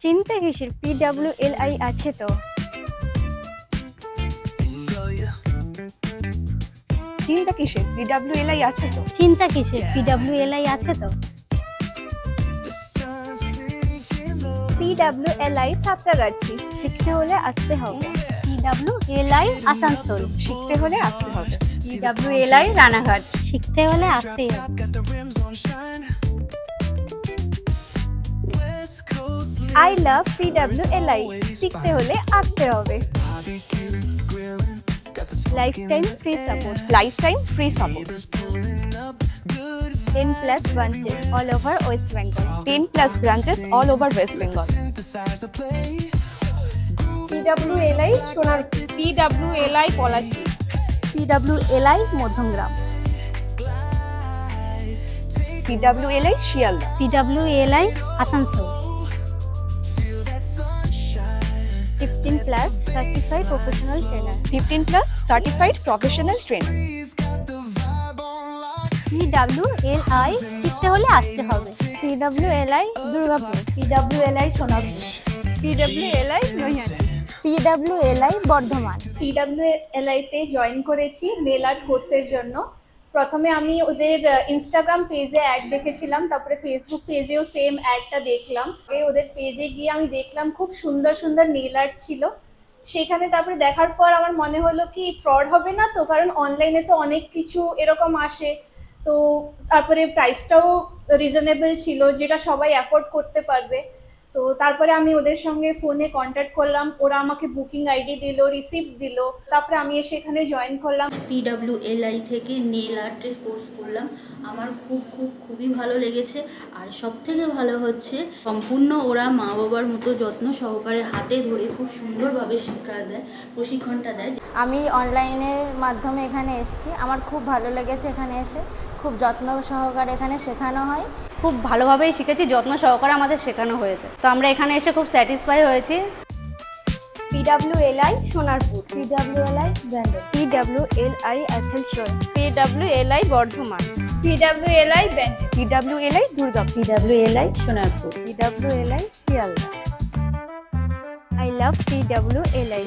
চিন্তা কিসের, PWLI আছে তো। চিন্তা কিসের, PWLI আছে তো। চিন্তা কিসের, PWLI আছে তো। PWLI সাঁতরাগাছি। শিখতে হলে আসতে হবে। PWLI আসানসোল। শিখতে হলে আসতে হবে। PWLI রানাঘাট। শিখতে হলে আসতেই হবে। I love PWLI। শিখতে হলে আসতে হবে। Lifetime free support. Lifetime free support. 10+ branches all over West Bengal. 10+ branches all over West Bengal. PWLI Sonarpur. PWLI Palashi. PWLI Madhyamgram. PWLI Sealdah. PWLI Asansol. 15+ certified professional trainer. 15+ certified professional trainer. PWLI শিখতে হলে আসতে হবে। PWLI Durgapur. PWLI Sonarpur. PWLI Naihati. PWLI Bardhaman. PWLI তে join করেছি nail art কোর্সের জন্য। প্রথমে আমি ওদের ইনস্টাগ্রাম পেজে অ্যাড দেখেছিলাম, তারপরে ফেসবুক পেজেও সেম অ্যাডটা দেখলাম। ওদের পেজে গিয়ে আমি দেখলাম খুব সুন্দর সুন্দর নেল আর্ট ছিল সেখানে। তারপরে দেখার পর আমার মনে হলো কি ফ্রড হবে না তো, কারণ অনলাইনে তো অনেক কিছু এরকম আসে। তো তারপরে প্রাইসটাও রিজনেবল ছিল, যেটা সবাই অ্যাফোর্ড করতে পারবে। তো তারপরে আমি ওদের সঙ্গে ফোনে কন্ট্যাক্ট করলাম, ওরা আমাকে বুকিং আইডি দিল, রিসিপ্ট দিল, তারপরে আমি এসে এখানে জয়েন করলাম। PWLI থেকে নেল আর্টের কোর্স করলাম। আমার খুবই ভালো লেগেছে। আর সব থেকে ভালো হচ্ছে সম্পূর্ণ ওরা মা বাবার মতো যত্ন সহকারে হাতে ধরে খুব সুন্দরভাবে শিক্ষা দেয়, প্রশিক্ষণটা দেয়। আমি অনলাইনের মাধ্যমে এখানে এসেছি, আমার খুব ভালো লেগেছে। এখানে এসে খুব যত্ন সহকারে এখানে শেখানো হয়। খুব ভালোভাবেই শিখেছি, যত্ন সহকারে আমাদের শেখানো হয়েছে। তো আমরা এখানে এসে খুব স্যাটিসফাই হয়েছি। PWLI Sonarpur. PWLI Bandel. PWLI Asansol. PWLI Bardhaman. PWLI band. PWLI Durgapur. PWLI Sonarpur. PWLI Sealdah. I love PWLI।